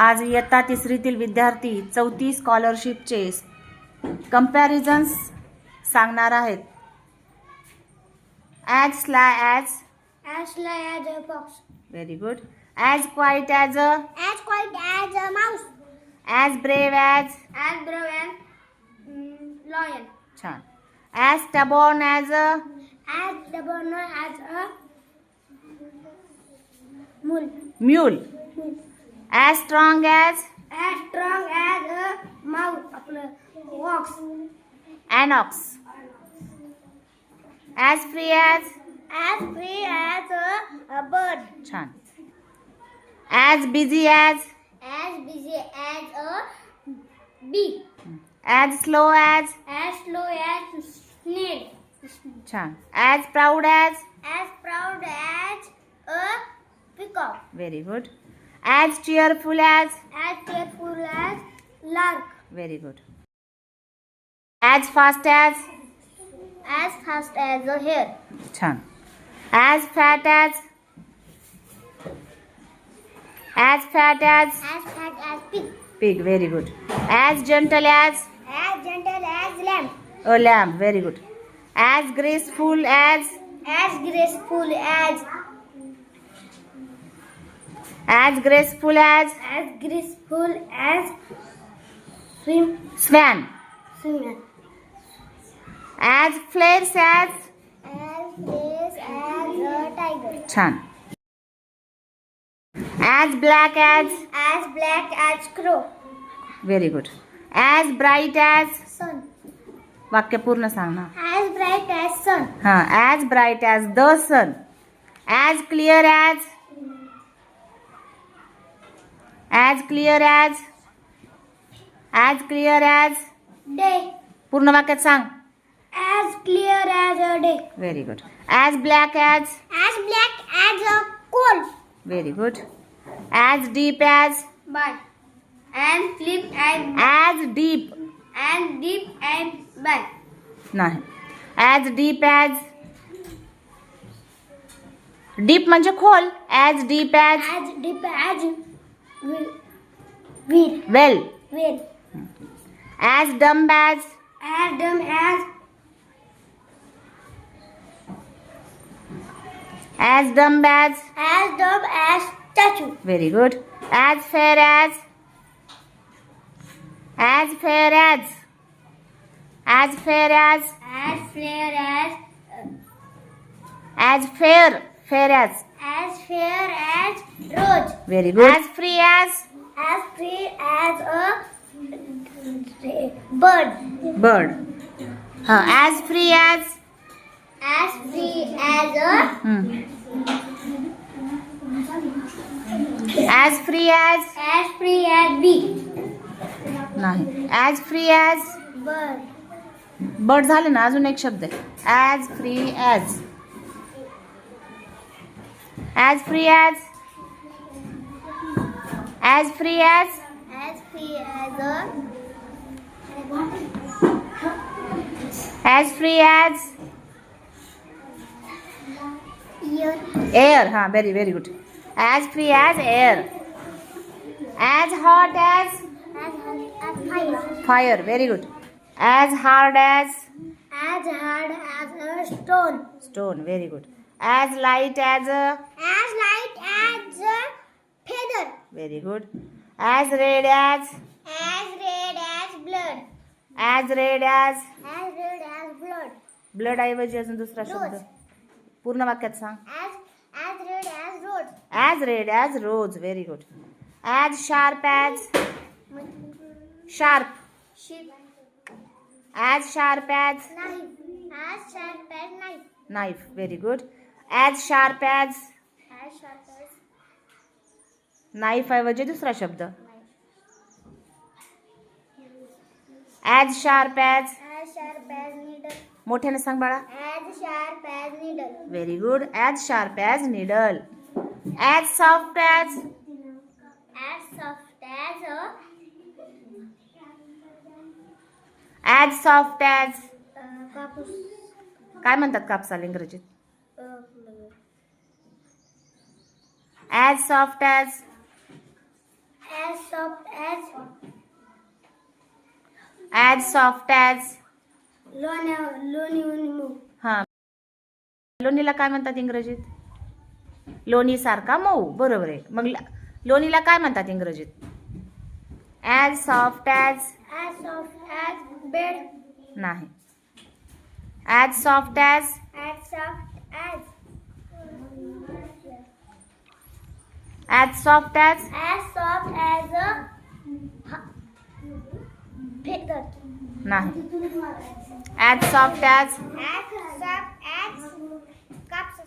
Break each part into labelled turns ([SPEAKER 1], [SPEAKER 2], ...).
[SPEAKER 1] आज इयत्ता तिसरीतील विद्यार्थी चौथी स्कॉलरशिपचे कंपॅरिझन्स सांगणार आहेत. As sly as
[SPEAKER 2] a fox.
[SPEAKER 1] very good. As quiet as a
[SPEAKER 2] Mouse.
[SPEAKER 1] as brave as
[SPEAKER 2] Brave as lion.
[SPEAKER 1] छान. As stubborn as a
[SPEAKER 2] Stubborn as a
[SPEAKER 1] mule. As strong as
[SPEAKER 2] strong as a ox.
[SPEAKER 1] an ox. As free as
[SPEAKER 2] Free as a bird.
[SPEAKER 1] छान. As busy as
[SPEAKER 2] Busy as a bee.
[SPEAKER 1] as slow as
[SPEAKER 2] Slow as snail.
[SPEAKER 1] छान. As proud as
[SPEAKER 2] Proud as a peacock.
[SPEAKER 1] very good. As cheerful as
[SPEAKER 2] Cheerful as lark.
[SPEAKER 1] very good. As fast as
[SPEAKER 2] Fast as a hare.
[SPEAKER 1] छान. As fat as
[SPEAKER 2] Fat as pig.
[SPEAKER 1] pig very good. As gentle as
[SPEAKER 2] Gentle as lamb.
[SPEAKER 1] a lamb very good. As graceful as
[SPEAKER 2] Graceful as
[SPEAKER 1] graceful as
[SPEAKER 2] graceful as
[SPEAKER 1] swan.
[SPEAKER 2] swimmer.
[SPEAKER 1] As fierce as
[SPEAKER 2] Fierce as a tiger.
[SPEAKER 1] छान. As black as
[SPEAKER 2] Black as crow.
[SPEAKER 1] very good. As bright as
[SPEAKER 2] Sun.
[SPEAKER 1] वाक्य पूर्ण सांग ना.
[SPEAKER 2] As bright as sun.
[SPEAKER 1] हां. As bright as the sun. As clear as
[SPEAKER 2] Day.
[SPEAKER 1] पूर्ण वाक्यात सांग.
[SPEAKER 2] As clear as a day.
[SPEAKER 1] very good. As black as
[SPEAKER 2] Black as a coal.
[SPEAKER 1] very good. As deep as
[SPEAKER 2] By. And sleep and
[SPEAKER 1] deep
[SPEAKER 2] by.
[SPEAKER 1] नाही. As deep as deep म्हणजे खोल. As deep as
[SPEAKER 2] As deep as weed.
[SPEAKER 1] well.
[SPEAKER 2] Well.
[SPEAKER 1] As dumb as
[SPEAKER 2] Dumb as
[SPEAKER 1] dumb as
[SPEAKER 2] dumb as statue.
[SPEAKER 1] very good. As fair as
[SPEAKER 2] Fair as
[SPEAKER 1] fair as
[SPEAKER 2] rose.
[SPEAKER 1] very good. As free as
[SPEAKER 2] Free as a bird.
[SPEAKER 1] हां. As free as
[SPEAKER 2] Free as a
[SPEAKER 1] as free as
[SPEAKER 2] bee.
[SPEAKER 1] नाही. As free as
[SPEAKER 2] Bird.
[SPEAKER 1] bird झाले ना. अजून एक शब्द आहे. As free as
[SPEAKER 2] As free as
[SPEAKER 1] air. हां. very good. As free as air. As hot as fire. very good. As hard as
[SPEAKER 2] a stone.
[SPEAKER 1] very good. As light as a
[SPEAKER 2] As light as a feather.
[SPEAKER 1] very good. As red as
[SPEAKER 2] blood.
[SPEAKER 1] blood ऐवजी अजून दुसरा शब्द
[SPEAKER 2] Rose.
[SPEAKER 1] पूर्ण वाक्यात सांग.
[SPEAKER 2] As red as rose.
[SPEAKER 1] As red as rose. very good. As sharp as
[SPEAKER 2] Sheep.
[SPEAKER 1] as sharp as
[SPEAKER 2] Knife. As sharp as knife.
[SPEAKER 1] knife. very good. As sharp as
[SPEAKER 2] As sharp as
[SPEAKER 1] knife ऐवजी दुसरा शब्द.
[SPEAKER 2] knife.
[SPEAKER 1] As sharp as
[SPEAKER 2] As sharp as needle.
[SPEAKER 1] मोठ्याने सांग बाळा.
[SPEAKER 2] As sharp as needle.
[SPEAKER 1] very good. As sharp as needle. As soft as
[SPEAKER 2] As soft as a कापूस.
[SPEAKER 1] काय म्हणतात कापसाला इंग्रजीत. As soft as as soft as.
[SPEAKER 2] लोणी
[SPEAKER 1] हां, लोणीला काय म्हणतात इंग्रजीत? लोणी सारखा मऊ. बरोबर आहे. मग लोणीला काय म्हणतात इंग्रजीत? As soft as.
[SPEAKER 2] as soft as bed,
[SPEAKER 1] नाही. As soft as.
[SPEAKER 2] as soft as
[SPEAKER 1] as soft as.
[SPEAKER 2] a feather,
[SPEAKER 1] नाही. As soft as.
[SPEAKER 2] as soft as cups.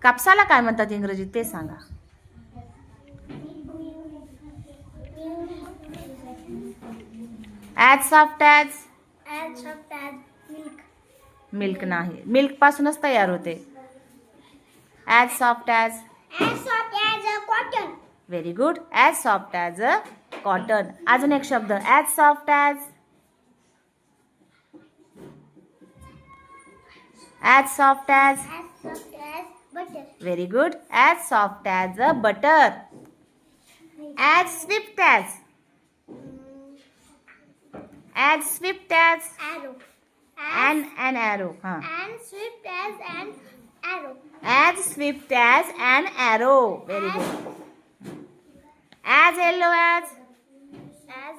[SPEAKER 1] कापसाला काय म्हणतात इंग्रजीत ते सांगा. As soft as.
[SPEAKER 2] as soft as milk,
[SPEAKER 1] milk नाही. Milk पासूनच तयार होते. As soft as.
[SPEAKER 2] as soft as a cotton,
[SPEAKER 1] very good. As soft as a cotton. अजून एक शब्द. As soft as. As soft as.
[SPEAKER 2] as soft as butter,
[SPEAKER 1] very good. As soft as a butter. As Swift as. As Swift as.
[SPEAKER 2] arrow,
[SPEAKER 1] an arrow. हां.
[SPEAKER 2] and swift as an arrow,
[SPEAKER 1] As swift as an arrow. Very good. As yellow as.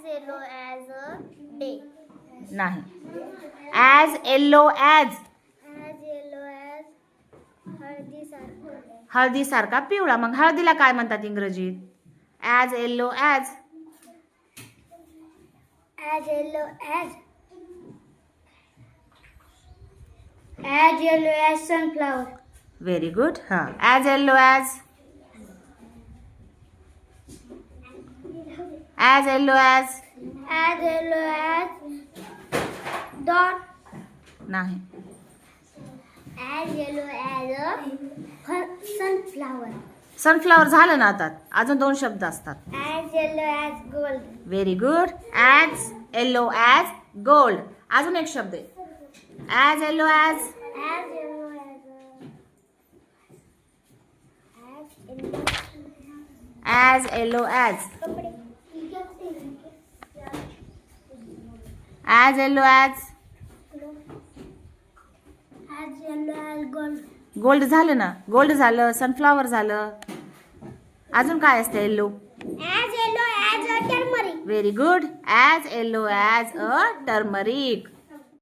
[SPEAKER 2] yellow as a day,
[SPEAKER 1] नाही. As yellow as.
[SPEAKER 2] yellow as हळदी सारखं,
[SPEAKER 1] हळदी सारखा पिवळा. मग हळदीला काय म्हणतात इंग्रजीत? As yellow as.
[SPEAKER 2] yellow as sunflower,
[SPEAKER 1] Very good. हां. As yellow as. As yellow as.
[SPEAKER 2] yellow as dot,
[SPEAKER 1] नाही.
[SPEAKER 2] yellow as a sunflower,
[SPEAKER 1] sunflower झालं ना आता. अजून 2 शब्द असतात.
[SPEAKER 2] yellow as gold,
[SPEAKER 1] very good. As yellow as gold. अजून एक शब्द आहे. As yellow as.
[SPEAKER 2] yellow
[SPEAKER 1] as yellow as.
[SPEAKER 2] कपडे,
[SPEAKER 1] as yellow as.
[SPEAKER 2] yellow as gold,
[SPEAKER 1] gold झालं ना. गोल्ड झालं. सनफ्लॉवर झालं. अजून काय असतं yellow?
[SPEAKER 2] yellow as a turmeric,
[SPEAKER 1] very good. As yellow as a turmeric.